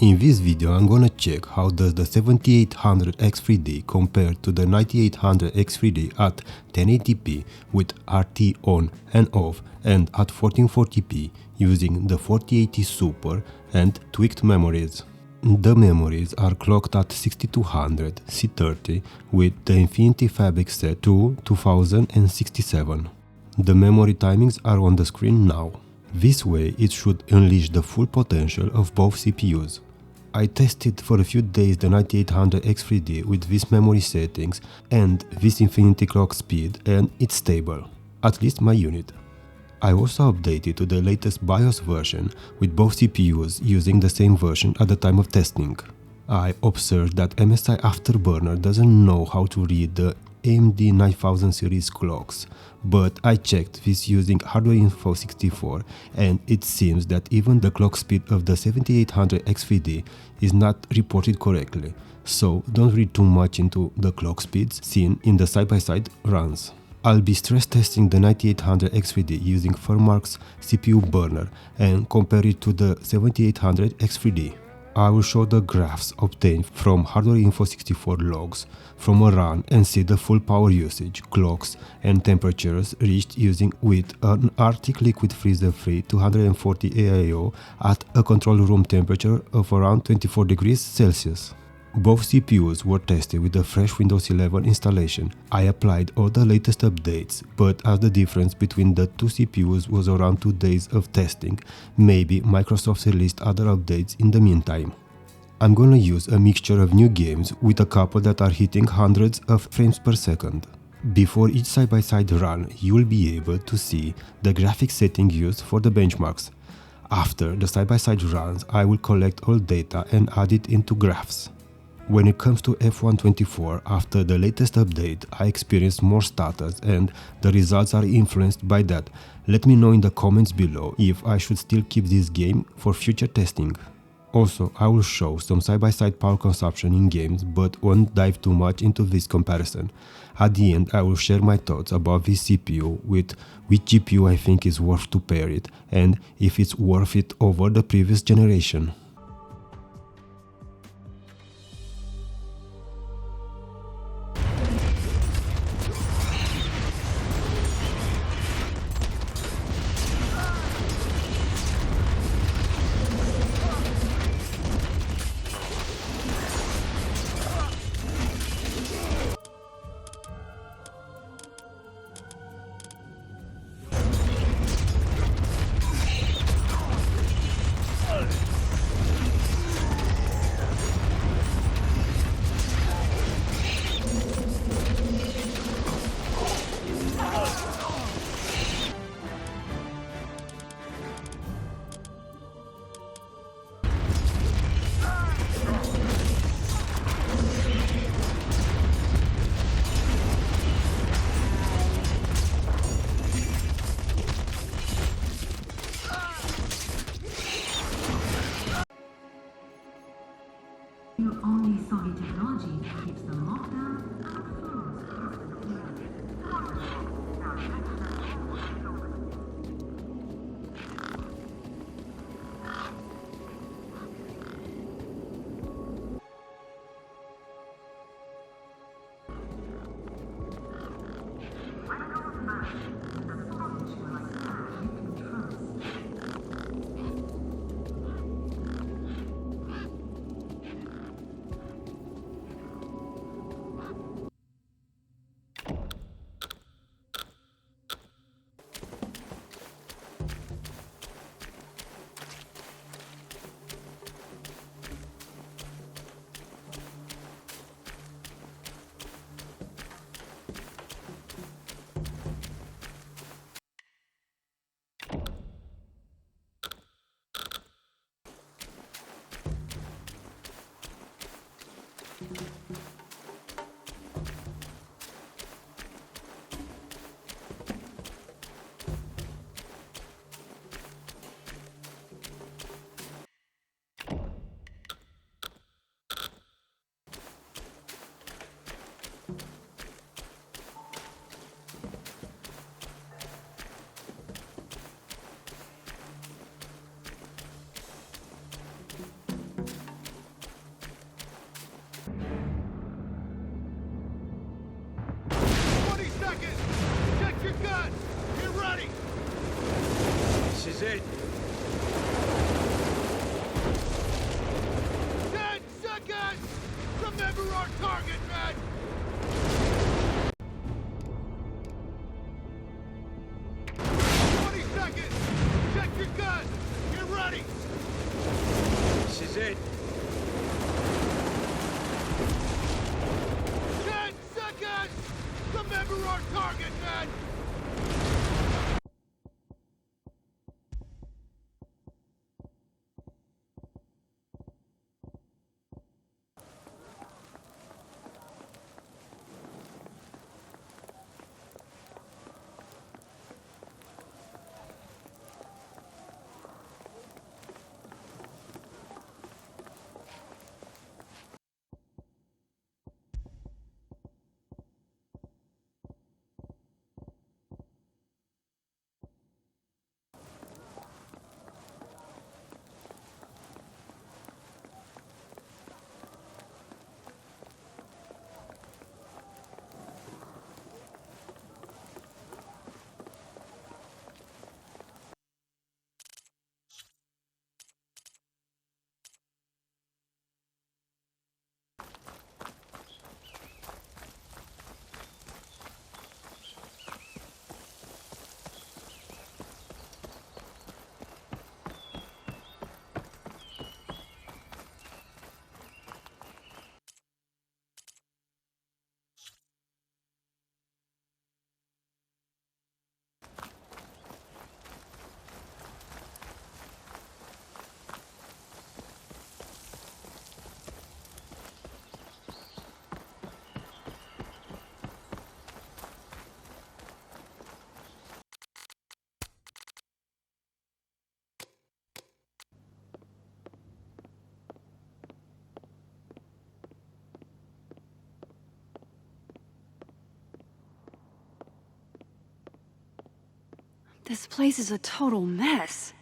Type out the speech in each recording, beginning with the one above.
In this video I'm gonna check how does the 7800 X3D compare to the 9800 X3D at 1080p with RT on and off and at 1440p using the 4080 Super and tweaked memories. The memories are clocked at 6200 C30 with the Infinity Fabric set to 2067. The memory timings are on the screen now. This way it should unleash the full potential of both CPUs. I tested for a few days the 9800 X3D with these memory settings and this infinity clock speed, and it's stable, at least my unit. I also updated to the latest BIOS version with both CPUs using the same version at the time of testing. I observed that MSI Afterburner doesn't know how to read the AMD 9000 series clocks, but I checked this using Hardware Info 64 and it seems that even the clock speed of the 7800 X3D is not reported correctly, so don't read too much into the clock speeds seen in the side-by-side runs. I'll be stress testing the 9800 X3D using Firmark's CPU burner and compare it to the 7800 X3D. I will show the graphs obtained from Hardware Info 64 logs from a run and see the full power usage, clocks and temperatures reached using with an Arctic Liquid Freezer-free 240 AIO at a control room temperature of around 24 degrees Celsius. Both CPUs were tested with a fresh Windows 11 installation. I applied all the latest updates, but as the difference between the two CPUs was around 2 days of testing, maybe Microsoft released other updates in the meantime. I'm gonna use a mixture of new games with a couple that are hitting hundreds of frames per second. Before each side-by-side run, you will be able to see the graphics setting used for the benchmarks. After the side-by-side runs, I will collect all data and add it into graphs. When it comes to F124, after the latest update, I experienced more stutters and the results are influenced by that. Let me know in the comments below if I should still keep this game for future testing. Also, I will show some side-by-side power consumption in games but won't dive too much into this comparison. At the end, I will share my thoughts about this CPU with which GPU I think is worth to pair it and if it's worth it over the previous generation. Only Sony technology that keeps them locked down and closed. our target, man! 20 seconds! Check your gun! Get ready! This is it. 10 seconds! Remember our target, man! This place is a total mess.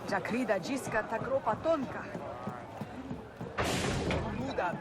Jakrida dziska ta kropa tonka. Nuda.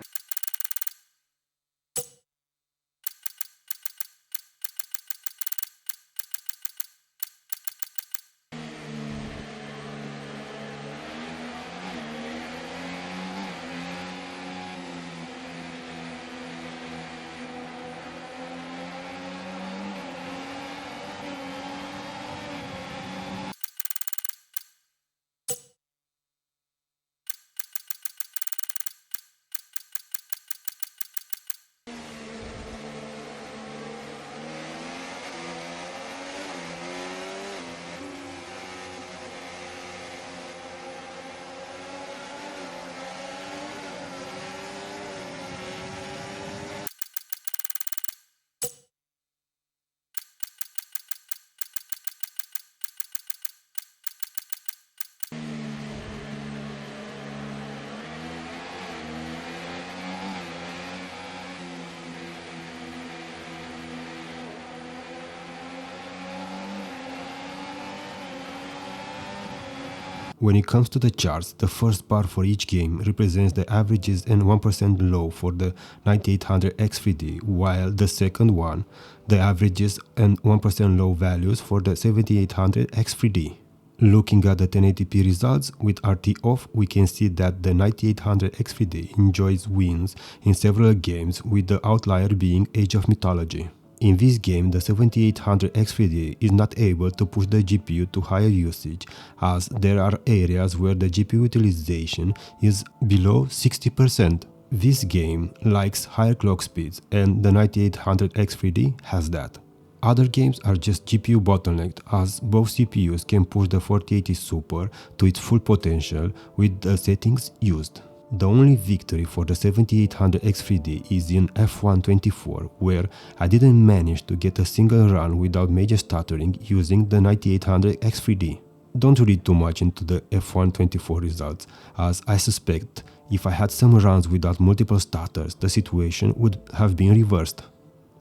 When it comes to the charts, the first bar for each game represents the averages and 1% low for the 9800 X3D, while the second one, the averages and 1% low values for the 7800 X3D. Looking at the 1080p results with RT off, we can see that the 9800 X3D enjoys wins in several games, with the outlier being Age of Mythology. In this game, the 7800 X3D is not able to push the GPU to higher usage, as there are areas where the GPU utilization is below 60%. This game likes higher clock speeds, and the 9800 X3D has that. Other games are just GPU bottlenecked, as both CPUs can push the 4080 Super to its full potential with the settings used. The only victory for the 7800 X3D is in F124, where I didn't manage to get a single run without major stuttering using the 9800 X3D. Don't read too much into the F124 results, as I suspect if I had some runs without multiple stutters, the situation would have been reversed.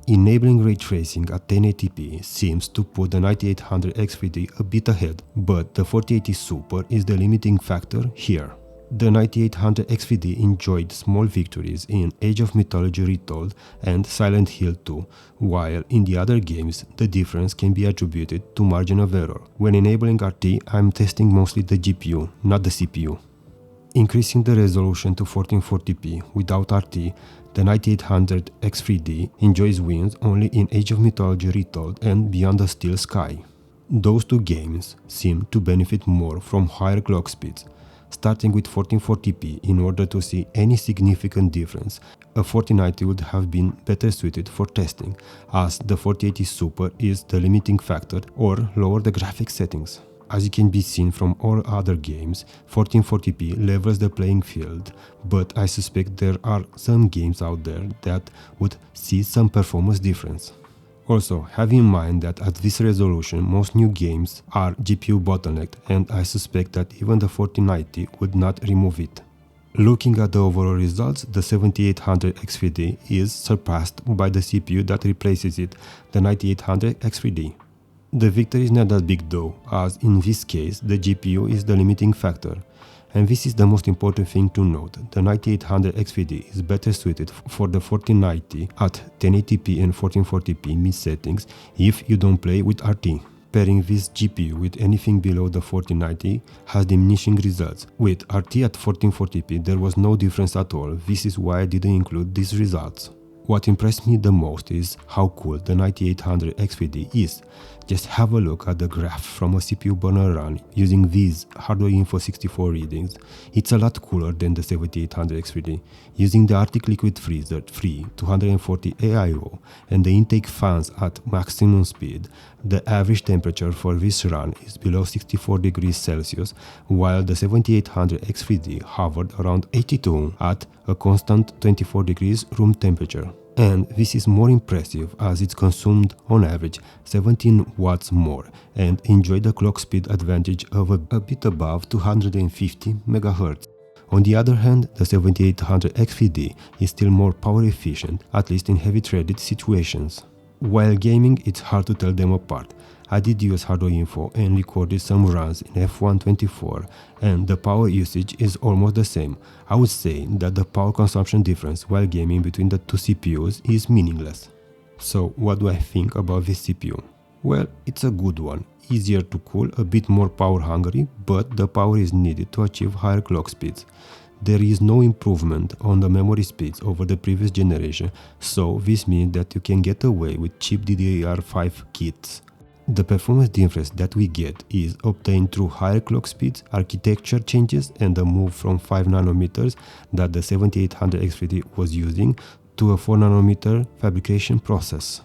Enabling ray tracing at 1080p seems to put the 9800 X3D a bit ahead, but the 4080 Super is the limiting factor here. The 9800 X3D enjoyed small victories in Age of Mythology Retold and Silent Hill 2, while in the other games the difference can be attributed to margin of error. When enabling RT, I'm testing mostly the GPU, not the CPU. Increasing the resolution to 1440p without RT, the 9800 X3D enjoys wins only in Age of Mythology Retold and Beyond the Steel Sky. Those two games seem to benefit more from higher clock speeds. Starting with 1440p, in order to see any significant difference, a 4090 would have been better suited for testing, as the 4080 Super is the limiting factor, or lower the graphics settings. As it can be seen from all other games, 1440p levels the playing field, but I suspect there are some games out there that would see some performance difference. Also, have in mind that at this resolution most new games are GPU bottlenecked, and I suspect that even the 4090 would not remove it. Looking at the overall results, the 7800 X3D is surpassed by the CPU that replaces it, the 9800 X3D. The victory is not that big though, as in this case the GPU is the limiting factor. And this is the most important thing to note, the 9800 X3D is better suited for the 4090 at 1080p and 1440p mid settings if you don't play with RT. Pairing this GPU with anything below the 4090 has diminishing results. With RT at 1440p there was no difference at all, this is why I didn't include these results. What impressed me the most is how cool the 9800 X3D is. Just have a look at the graph from a CPU burner run using these hardware info 64 readings. It's a lot cooler than the 7800 X3D. Using the Arctic Liquid Freezer 3 240 AIO and the intake fans at maximum speed, the average temperature for this run is below 64 degrees Celsius, while the 7800 X3D hovered around 82 at a constant 24 degrees room temperature. And this is more impressive as it's consumed on average 17 watts more and enjoyed a clock speed advantage of a bit above 250 MHz. On the other hand, the 7800 X3D is still more power efficient, at least in heavy threaded situations. While gaming, it's hard to tell them apart. I did use hardware info and recorded some runs in F124, and the power usage is almost the same. I would say that the power consumption difference while gaming between the two CPUs is meaningless. So what do I think about this CPU? Well, it's a good one, easier to cool, a bit more power hungry, but the power is needed to achieve higher clock speeds. There is no improvement on the memory speeds over the previous generation, so this means that you can get away with cheap DDR5 kits. The performance difference that we get is obtained through higher clock speeds, architecture changes, and the move from 5nm that the 7800 X3D was using to a 4nm fabrication process.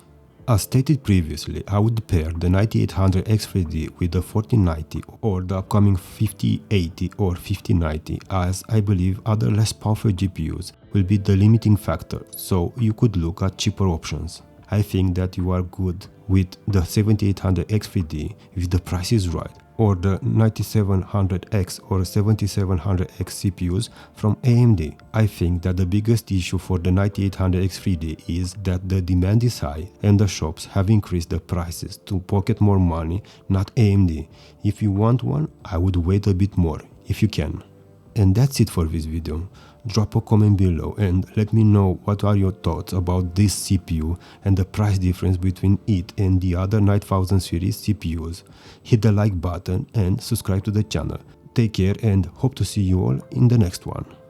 As stated previously, I would pair the 9800 X3D with the 4090 or the upcoming 5080 or 5090, as I believe other less powerful GPUs will be the limiting factor, so you could look at cheaper options. I think that you are good with the 7800 X3D if the price is right, or the 9700X or 7700X CPUs from AMD. I think that the biggest issue for the 9800X3D is that the demand is high and the shops have increased the prices to pocket more money, not AMD. If you want one, I would wait a bit more, if you can. And that's it for this video. Drop a comment below and let me know what are your thoughts about this CPU and the price difference between it and the other 9000 series CPUs. Hit the like button and subscribe to the channel. Take care and hope to see you all in the next one.